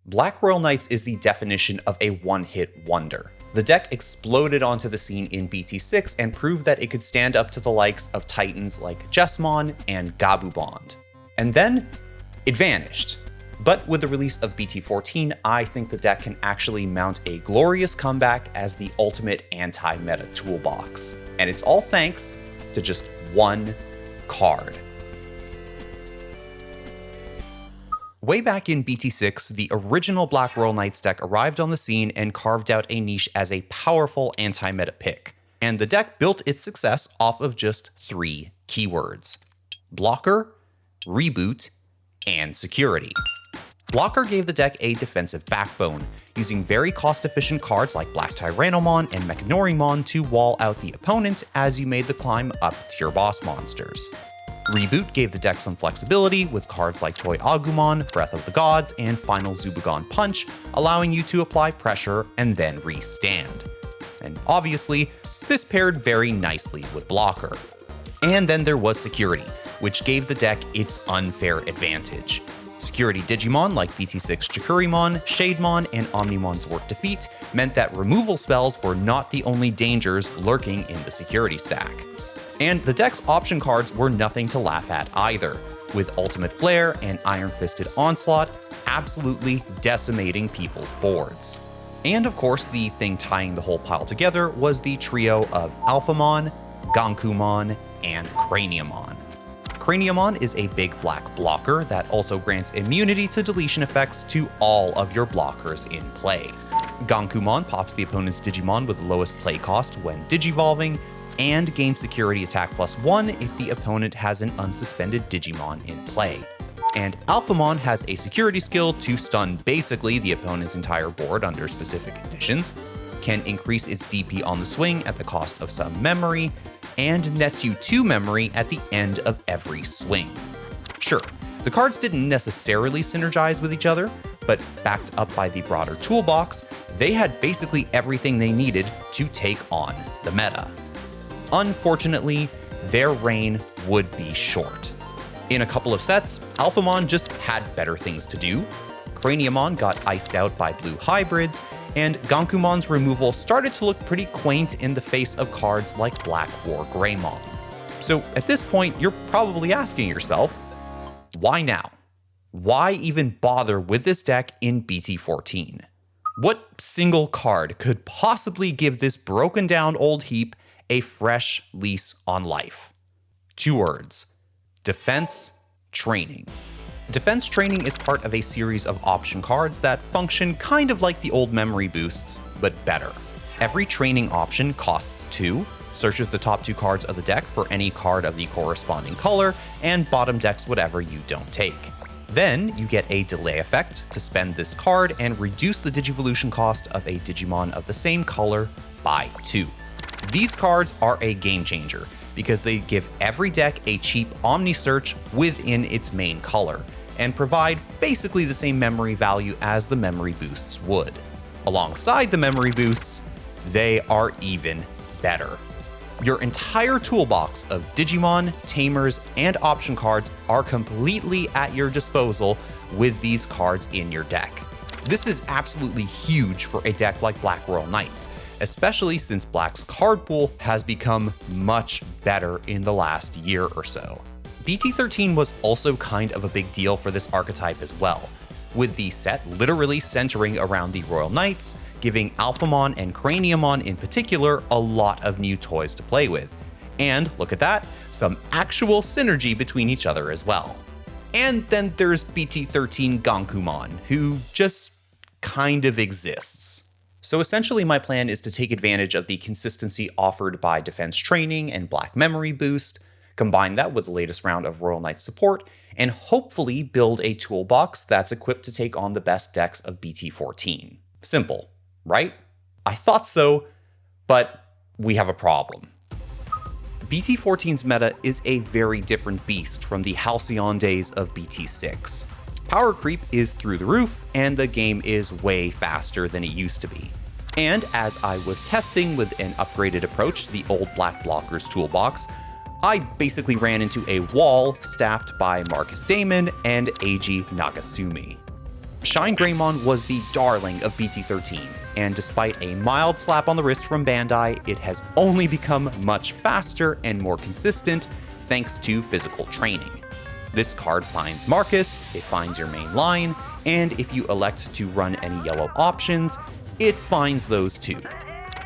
Black Royal Knights is the definition of a one-hit wonder. The deck exploded onto the scene in BT6 and proved that it could stand up to the likes of titans like Jessamon and Gankoomon. And then, it vanished. But with the release of BT14, I think the deck can actually mount a glorious comeback as the ultimate anti-meta toolbox. And it's all thanks to just one card. Way back in BT6, the original Black Royal Knights deck arrived on the scene and carved out a niche as a powerful anti-meta pick. And the deck built its success off of just 3 keywords: blocker, reboot, and security. Blocker gave the deck a defensive backbone, using very cost-efficient cards like Black Tyrannomon and Mechanorimon to wall out the opponent as you made the climb up to your boss monsters. Reboot gave the deck some flexibility with cards like Toy Agumon, Breath of the Gods, and Final Zubagon Punch, allowing you to apply pressure and then restand. And obviously, this paired very nicely with Blocker. And then there was Security, which gave the deck its unfair advantage. Security Digimon like BT6 Chikurimon, Shademon, and Omnimon Zwart Defeat meant that removal spells were not the only dangers lurking in the security stack. And the deck's option cards were nothing to laugh at either, with Ultimate Flare and Iron Fisted Onslaught absolutely decimating people's boards. And of course, the thing tying the whole pile together was the trio of Alphamon, Gankoomon, and Craniamon. Craniamon is a big black blocker that also grants immunity to deletion effects to all of your blockers in play. Gankoomon pops the opponent's Digimon with the lowest play cost when digivolving, and gains security attack +1 if the opponent has an unsuspended Digimon in play. And Alphamon has a security skill to stun basically the opponent's entire board under specific conditions, can increase its DP on the swing at the cost of some memory, and nets you 2 memory at the end of every swing. Sure, the cards didn't necessarily synergize with each other, but backed up by the broader toolbox, they had basically everything they needed to take on the meta. Unfortunately, their reign would be short. In a couple of sets, Alphamon just had better things to do, Craniamon got iced out by blue hybrids, and Gankoomon's removal started to look pretty quaint in the face of cards like Black War Greymon. So at this point, you're probably asking yourself, why now? Why even bother with this deck in BT14? What single card could possibly give this broken down old heap a fresh lease on life? 2 words: defense training. Defense Training is part of a series of option cards that function kind of like the old memory boosts, but better. Every training option costs 2, searches the top 2 cards of the deck for any card of the corresponding color, and bottom decks whatever you don't take. Then you get a delay effect to spend this card and reduce the Digivolution cost of a Digimon of the same color by 2. These cards are a game changer because they give every deck a cheap Omni Search within its main color, and provide basically the same memory value as the memory boosts would. Alongside the memory boosts, they are even better. Your entire toolbox of Digimon, Tamers, and option cards are completely at your disposal with these cards in your deck. This is absolutely huge for a deck like Black Royal Knights, especially since Black's card pool has become much better in the last year or so. BT13 was also kind of a big deal for this archetype as well, with the set literally centering around the Royal Knights, giving Alphamon and Craniamon in particular a lot of new toys to play with. And look at that, some actual synergy between each other as well. And then there's BT13 Gankoomon, who just kind of exists. So essentially my plan is to take advantage of the consistency offered by Defense Training and Black Memory Boost, combine that with the latest round of Royal Knights support, and hopefully build a toolbox that's equipped to take on the best decks of BT14. Simple, right? I thought so, but we have a problem. BT14's meta is a very different beast from the halcyon days of BT6. Power creep is through the roof, and the game is way faster than it used to be. And as I was testing with an upgraded approach to the old Black Blockers toolbox, I basically ran into a wall staffed by Marcus Damon and Eiji Nagasumi. ShineGreymon was the darling of BT13, and despite a mild slap on the wrist from Bandai, it has only become much faster and more consistent thanks to physical training. This card finds Marcus, it finds your main line, and if you elect to run any yellow options, it finds those too.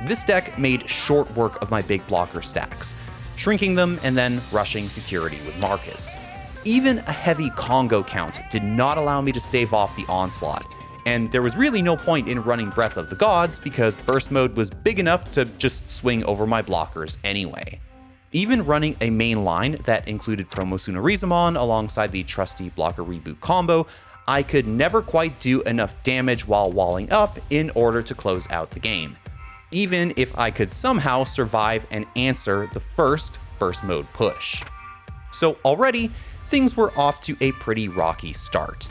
This deck made short work of my big blocker stacks, shrinking them and then rushing security with Marcus. Even a heavy Congo count did not allow me to stave off the onslaught, and there was really no point in running Breath of the Gods because burst mode was big enough to just swing over my blockers anyway. Even running a main line that included Promo Sunarizamon alongside the trusty blocker reboot combo, I could never quite do enough damage while walling up in order to close out the game, even if I could somehow survive and answer the first burst mode push. So already, things were off to a pretty rocky start.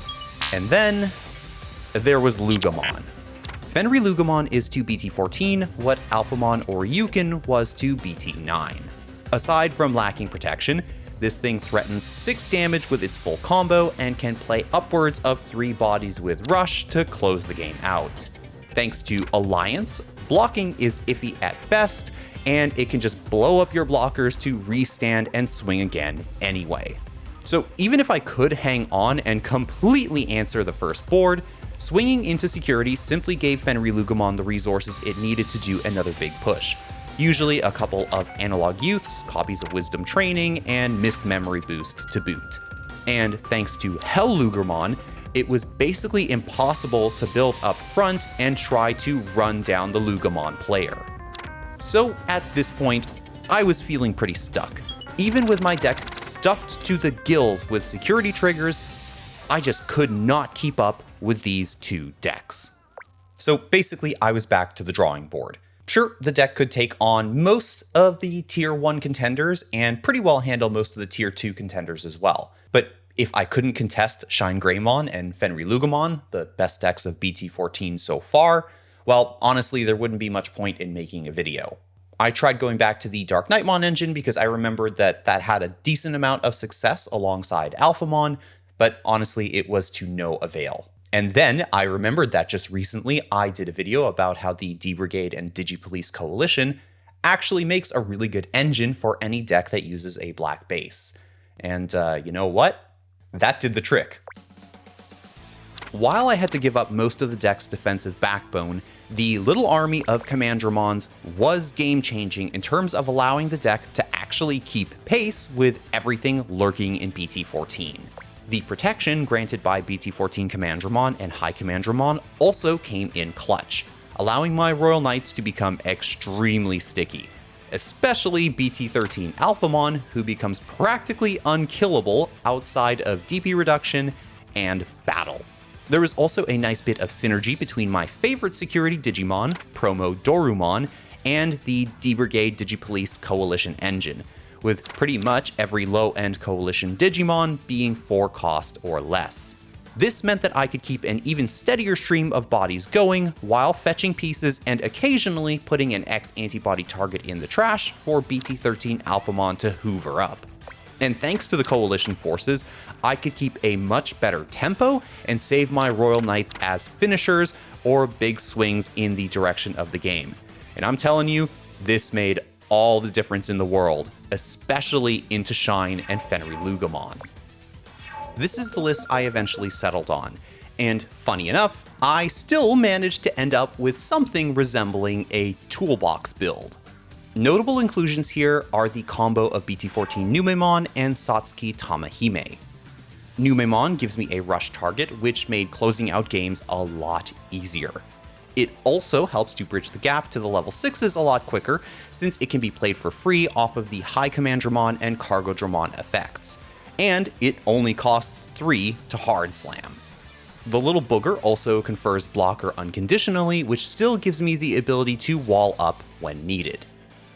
And then, there was Loogamon. FenriLoogamon is to BT14 what Alphamon or Yukon was to BT9. Aside from lacking protection, this thing threatens 6 damage with its full combo and can play upwards of 3 bodies with Rush to close the game out. Thanks to Alliance, blocking is iffy at best, and it can just blow up your blockers to restand and swing again anyway. So even if I could hang on and completely answer the first board, swinging into security simply gave FenriLoogamon the resources it needed to do another big push. Usually a couple of Analog Youths, copies of Wisdom Training, and Missed Memory Boost to boot. And thanks to HellLoogamon, it was basically impossible to build up front and try to run down the Loogamon player. So at this point, I was feeling pretty stuck. Even with my deck stuffed to the gills with security triggers, I just could not keep up with these two decks. So basically, I was back to the drawing board. Sure, the deck could take on most of the tier 1 contenders and pretty well handle most of the tier 2 contenders as well. But if I couldn't contest ShineGreymon and FenriLoogamon, the best decks of BT14 so far, well, honestly, there wouldn't be much point in making a video. I tried going back to the Darknightmon engine because I remembered that that had a decent amount of success alongside Alphamon, but honestly, it was to no avail. And then I remembered that just recently I did a video about how the D-Brigade and Digi-Police coalition actually makes a really good engine for any deck that uses a black base. And you know what? That did the trick. While I had to give up most of the deck's defensive backbone, the little army of Commandramons was game-changing in terms of allowing the deck to actually keep pace with everything lurking in BT14. The protection granted by BT14 Commandramon and High Commandramon also came in clutch, allowing my Royal Knights to become extremely sticky, especially BT13 Alphamon, who becomes practically unkillable outside of DP reduction and battle. There was also a nice bit of synergy between my favorite security Digimon, Promo Dorumon, and the D-Brigade Digipolice coalition engine, with pretty much every low-end coalition Digimon being 4 cost or less. This meant that I could keep an even steadier stream of bodies going while fetching pieces and occasionally putting an X antibody target in the trash for BT13 Alphamon to hoover up. And thanks to the coalition forces, I could keep a much better tempo and save my Royal Knights as finishers or big swings in the direction of the game. And I'm telling you, this made all the difference in the world, especially into Shine and FenriLoogamon. This is the list I eventually settled on, and funny enough, I still managed to end up with something resembling a Toolbox build. Notable inclusions here are the combo of BT14 Numemon and Satsuki Tamahime. Numemon gives me a rush target, which made closing out games a lot easier. It also helps to bridge the gap to the level 6s a lot quicker, since it can be played for free off of the High Commandramon and Cargodramon effects, and it only costs 3 to hard slam. The little booger also confers blocker unconditionally, which still gives me the ability to wall up when needed.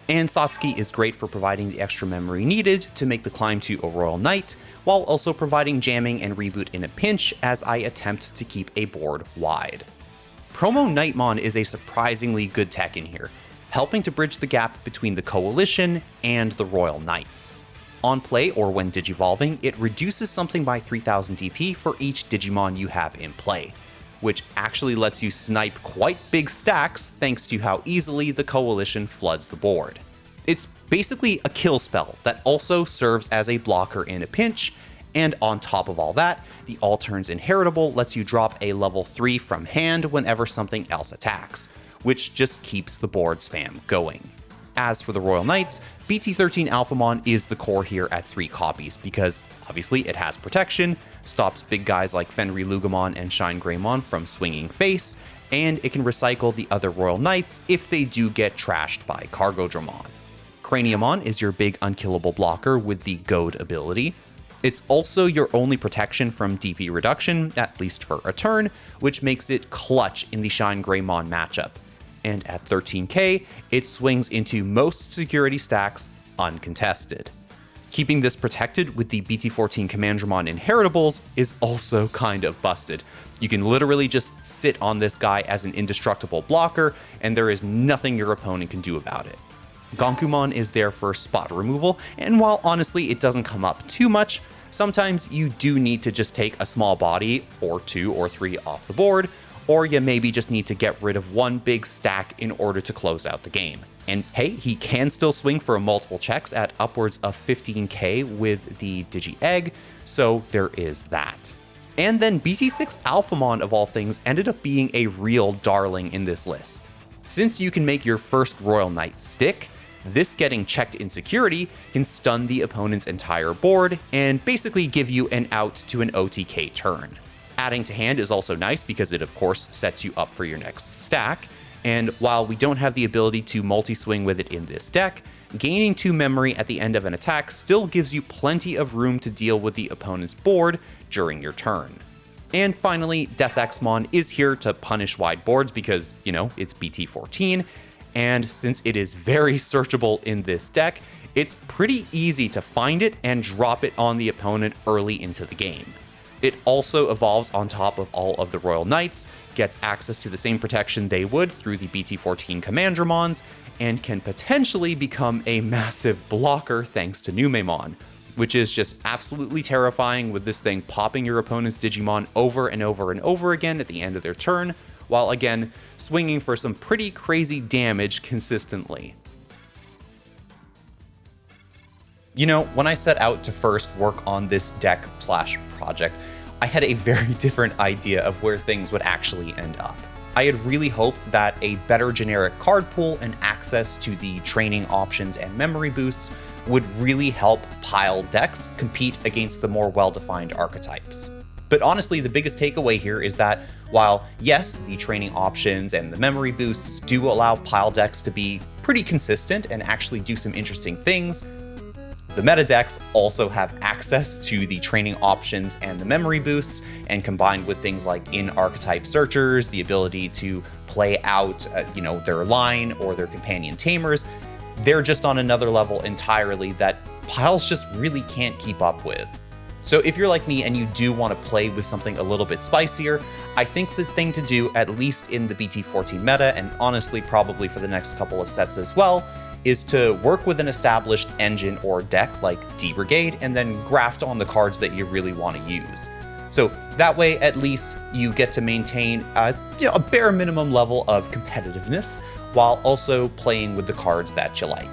And Satsuki is great for providing the extra memory needed to make the climb to a Royal Knight, while also providing jamming and reboot in a pinch as I attempt to keep a board wide. Promo Nightmon is a surprisingly good tech in here, helping to bridge the gap between the Coalition and the Royal Knights. On play or when digivolving, it reduces something by 3000 DP for each Digimon you have in play. which actually lets you snipe quite big stacks thanks to how easily the coalition floods the board. It's basically a kill spell that also serves as a blocker in a pinch, and on top of all that, the All Turns Inheritable lets you drop a level 3 from hand whenever something else attacks, which just keeps the board spam going. As for the Royal Knights, BT13 Alphamon is the core here at 3 copies because obviously it has protection, stops big guys like FenriLoogamon and ShineGreymon from swinging face, and it can recycle the other Royal Knights if they do get trashed by Cargodramon. Craniamon is your big unkillable blocker with the Goad ability. It's also your only protection from DP reduction, at least for a turn, which makes it clutch in the ShineGreymon matchup. And at 13k, it swings into most security stacks uncontested. Keeping this protected with the BT14 Commandramon Inheritables is also kind of busted. You can literally just sit on this guy as an indestructible blocker, and there is nothing your opponent can do about it. Gankoomon is there for spot removal, and while honestly it doesn't come up too much, sometimes you do need to just take a small body, or 2 or 3 off the board, or you maybe just need to get rid of one big stack in order to close out the game. And hey, he can still swing for multiple checks at upwards of 15k with the Digi-Egg, so there is that. And then BT6 Alphamon of all things ended up being a real darling in this list. Since you can make your first Royal Knight stick, this getting checked in security can stun the opponent's entire board and basically give you an out to an OTK turn. Adding to hand is also nice because it of course sets you up for your next stack, and while we don't have the ability to multi-swing with it in this deck, gaining 2 memory at the end of an attack still gives you plenty of room to deal with the opponent's board during your turn. And finally, DeathXmon is here to punish wide boards because, you know, it's BT14, and since it is very searchable in this deck, it's pretty easy to find it and drop it on the opponent early into the game. It also evolves on top of all of the Royal Knights, gets access to the same protection they would through the BT14 Commandramons, and can potentially become a massive blocker thanks to Numemon, which is just absolutely terrifying with this thing popping your opponent's Digimon over and over and over again at the end of their turn, while again, swinging for some pretty crazy damage consistently. You know, when I set out to first work on this deck/project, I had a very different idea of where things would actually end up. I had really hoped that a better generic card pool and access to the training options and memory boosts would really help pile decks compete against the more well-defined archetypes. But honestly, the biggest takeaway here is that while, yes, the training options and the memory boosts do allow pile decks to be pretty consistent and actually do some interesting things, the meta decks also have access to the training options and the memory boosts, and combined with things like in-archetype searchers, the ability to play out, their line or their companion tamers, they're just on another level entirely that piles just really can't keep up with. So if you're like me and you do want to play with something a little bit spicier, I think the thing to do, at least in the BT14 meta, and honestly probably for the next couple of sets as well, is to work with an established engine or deck like D-Brigade and then graft on the cards that you really want to use. So that way, at least you get to maintain a bare minimum level of competitiveness while also playing with the cards that you like.